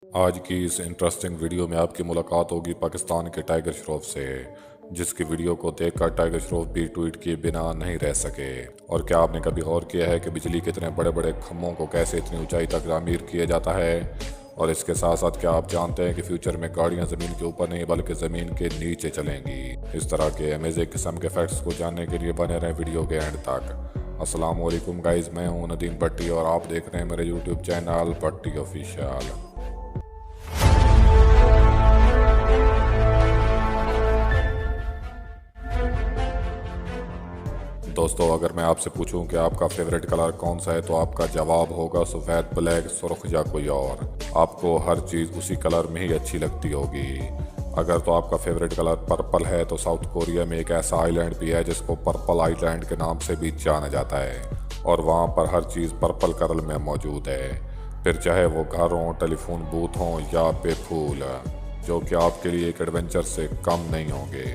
آج کی اس interesting video میں آپ کی ملاقات ہوگی پاکستان کے ٹائیگر شروف سے، جس کی ویڈیو کو دیکھ کر ٹائیگر شروف بھی ٹویٹ کیے بنا نہیں رہ سکے۔ اور کیا آپ نے کبھی غور کیا ہے کہ بجلی کے اتنے بڑے بڑے کھمبوں کو کیسے اتنی اونچائی تک تعمیر کیا جاتا ہے؟ اور اس کے ساتھ ساتھ کیا آپ جانتے ہیں کہ فیوچر میں گاڑیاں زمین کے اوپر نہیں بلکہ زمین کے نیچے چلیں گی؟ اس طرح کے امیزنگ قسم کے فیکٹس کو جاننے کے لیے بنے رہیں ویڈیو کے اینڈ تک۔ السلام علیکم گائز، میں ہوں ندیم بٹی اور آپ دیکھ رہے ہیں میرے یوٹیوب چینل بٹی آفیشیل۔ دوستو، اگر میں آپ سے پوچھوں کہ آپ کا فیوریٹ کلر کون سا ہے تو آپ کا جواب ہوگا سفید، بلیک، سرخ یا کوئی اور۔ آپ کو ہر چیز اسی کلر میں ہی اچھی لگتی ہوگی۔ اگر تو آپ کا فیوریٹ کلر پرپل ہے تو ساؤتھ کوریا میں ایک ایسا آئی لینڈ بھی ہے جس کو پرپل آئی لینڈ کے نام سے بھی جانا جاتا ہے، اور وہاں پر ہر چیز پرپل کلر میں موجود ہے، پھر چاہے وہ گھر ہوں، ٹیلی فون بوتھ ہوں یا بے پھول، جو کہ آپ کے لیے ایک ایڈونچر سے کم نہیں ہوں گے۔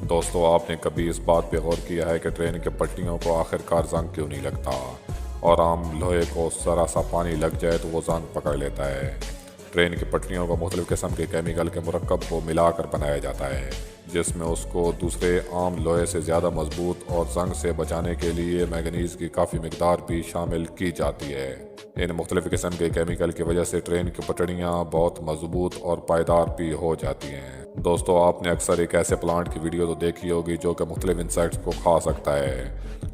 دوستو، آپ نے کبھی اس بات پہ غور کیا ہے کہ ٹرین کے پٹریوں کو آخر کار زنگ کیوں نہیں لگتا؟ اور عام لوہے کو ذرا سا پانی لگ جائے تو وہ زنگ پکڑ لیتا ہے۔ ٹرین کی پٹریوں کو مختلف قسم کے کیمیکل کے مرکب کو ملا کر بنایا جاتا ہے، جس میں اس کو دوسرے عام لوہے سے زیادہ مضبوط اور زنگ سے بچانے کے لیے مینگنیز کی کافی مقدار بھی شامل کی جاتی ہے۔ ان مختلف قسم کے کیمیکل کی وجہ سے ٹرین کی پٹڑیاں بہت مضبوط اور پائیدار بھی ہو جاتی ہیں۔ دوستو، آپ نے اکثر ایک ایسے پلانٹ کی ویڈیو تو دیکھی ہوگی جو کہ مختلف انسیکٹس کو کھا سکتا ہے،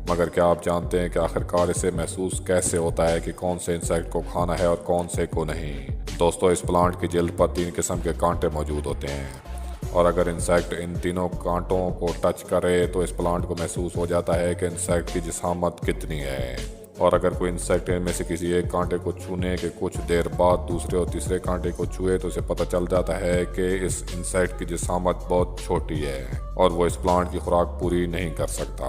مگر کیا آپ جانتے ہیں کہ آخرکار اسے محسوس کیسے ہوتا ہے کہ کون سے انسیکٹ کو کھانا ہے اور کون سے کو نہیں؟ دوستو، اس پلانٹ کی جلد پر 3 قسم کے کانٹے موجود ہوتے ہیں، اور اگر انسیکٹ ان تینوں کانٹوں کو ٹچ کرے تو اس پلانٹ کو محسوس ہو جاتا ہے کہ انسیکٹ کی جسامت کتنی ہے۔ اور اگر کوئی انسیکٹ ان میں سے کسی ایک کانٹے کو چھونے کے کچھ دیر بعد دوسرے اور تیسرے کانٹے کو چھوئے تو اسے پتہ چل جاتا ہے کہ اس انسیکٹ کی جسامت بہت چھوٹی ہے اور وہ اس پلانٹ کی خوراک پوری نہیں کر سکتا۔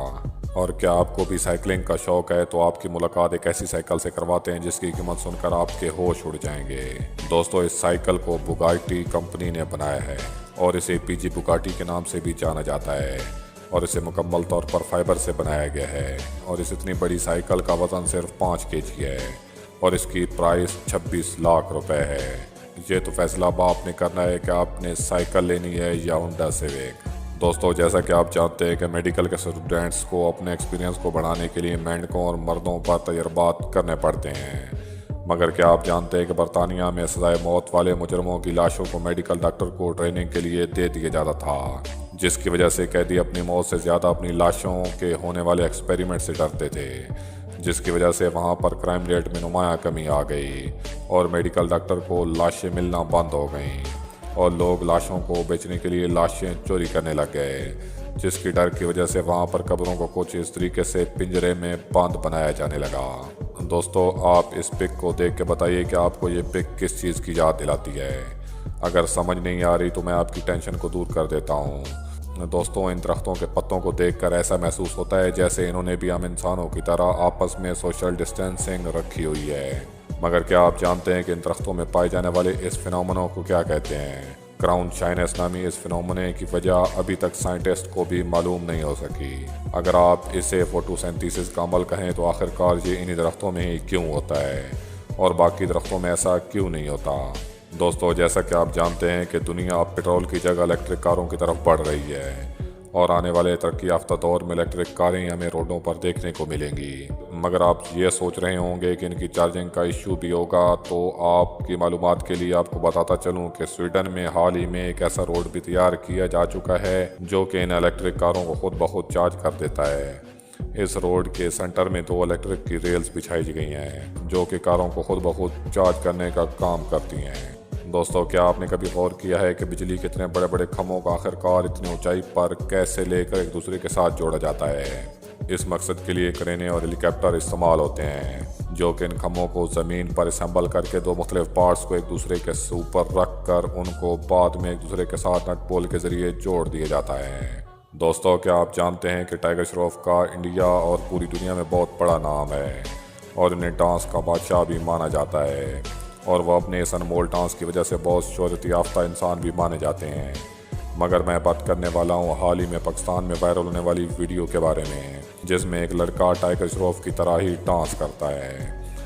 اور کیا آپ کو بھی سائیکلنگ کا شوق ہے تو آپ کی ملاقات ایک ایسی سائیکل سے کرواتے ہیں جس کی قیمت سن کر آپ کے ہوش اڑ جائیں گے۔ دوستو، اس سائیکل کو بگاٹی کمپنی نے بنایا ہے اور اسے پی جی بگاٹی کے نام سے بھی جانا جاتا ہے، اور اسے مکمل طور پر فائبر سے بنایا گیا ہے، اور اس اتنی بڑی سائیکل کا وزن صرف 5 kg ہے، اور اس کی پرائس 26 لاکھ روپے ہے۔ یہ تو فیصلہ اب آپ نے کرنا ہے کہ آپ نے سائیکل لینی ہے یا ہونڈا سیوک۔ دوستو، جیسا کہ آپ جانتے ہیں کہ میڈیکل کے اسٹوڈنٹس کو اپنے ایکسپیرینس کو بڑھانے کے لیے مینڈکوں اور مردوں پر تجربات کرنے پڑتے ہیں، مگر کیا آپ جانتے ہیں کہ برطانیہ میں سزائے موت والے مجرموں کی لاشوں کو میڈیکل ڈاکٹر کو ٹریننگ کے لیے دے دیا جاتا تھا، جس کی وجہ سے قیدی اپنی موت سے زیادہ اپنی لاشوں کے ہونے والے ایکسپیریمنٹ سے ڈرتے تھے، جس کی وجہ سے وہاں پر کرائم ریٹ میں نمایاں کمی آ گئی اور میڈیکل ڈاکٹر کو لاشیں ملنا بند ہو گئیں، اور لوگ لاشوں کو بیچنے کے لیے لاشیں چوری کرنے لگ گئے، جس کی ڈر کی وجہ سے وہاں پر قبروں کو کچھ اس طریقے سے پنجرے میں بند بنایا جانے لگا۔ دوستو، آپ اس پک کو دیکھ کے بتائیے کہ آپ کو یہ پک کس چیز کی یاد دلاتی ہے۔ اگر سمجھ نہیں آ رہی تو میں آپ کی ٹینشن کو دور کر دیتا ہوں۔ دوستوں، ان درختوں کے پتوں کو دیکھ کر ایسا محسوس ہوتا ہے جیسے انہوں نے بھی ہم انسانوں کی طرح آپس میں سوشل ڈسٹینسنگ رکھی ہوئی ہے، مگر کیا آپ جانتے ہیں کہ ان درختوں میں پائے جانے والے اس فینومینو کو کیا کہتے ہیں؟ کراؤن شائنس نامی اس فینومنے کی وجہ ابھی تک سائنٹسٹ کو بھی معلوم نہیں ہو سکی۔ اگر آپ اسے فوٹوسینتھیسس کا عمل کہیں تو آخرکار یہ انہی درختوں میں ہی کیوں ہوتا ہے اور باقی درختوں میں ایسا کیوں نہیں ہوتا؟ دوستو، جیسا کہ آپ جانتے ہیں کہ دنیا اب پیٹرول کی جگہ الیکٹرک کاروں کی طرف بڑھ رہی ہے، اور آنے والے ترقی یافتہ دور میں الیکٹرک کاریں ہمیں روڈوں پر دیکھنے کو ملیں گی، مگر آپ یہ سوچ رہے ہوں گے کہ ان کی چارجنگ کا ایشو بھی ہوگا، تو آپ کی معلومات کے لیے آپ کو بتاتا چلوں کہ سویڈن میں حال ہی میں ایک ایسا روڈ بھی تیار کیا جا چکا ہے جو کہ ان الیکٹرک کاروں کو خود بخود چارج کر دیتا ہے۔ اس روڈ کے سینٹر میں 2 الیکٹرک کی ریلز بچھائی گئی ہیں جو کہ کاروں کو خود بخود چارج کرنے کا کام کرتی ہیں۔ دوستو، کیا آپ نے کبھی غور کیا ہے کہ بجلی کے اتنے بڑے بڑے کھمبوں کا آخرکار اتنی اونچائی پر کیسے لے کر ایک دوسرے کے ساتھ جوڑا جاتا ہے؟ اس مقصد کے لیے کرینے اور ہیلی کاپٹر استعمال ہوتے ہیں جو کہ ان کھمبوں کو زمین پر اسمبل کر کے 2 مختلف پارٹس کو ایک دوسرے کے اوپر رکھ کر ان کو بعد میں ایک دوسرے کے ساتھ نٹ بول کے ذریعے جوڑ دیا جاتا ہے۔ دوستو، کیا آپ جانتے ہیں کہ ٹائیگر شروف کا انڈیا اور پوری دنیا میں بہت بڑا نام ہے اور انہیں ڈانس کا بادشاہ بھی مانا جاتا ہے، اور وہ اپنے اس انمول ڈانس کی وجہ سے بہت شہرت یافتہ انسان بھی مانے جاتے ہیں، مگر میں بات کرنے والا ہوں حال ہی میں پاکستان میں وائرل ہونے والی ویڈیو کے بارے میں، جس میں ایک لڑکا ٹائیگر شروف کی طرح ہی ڈانس کرتا ہے۔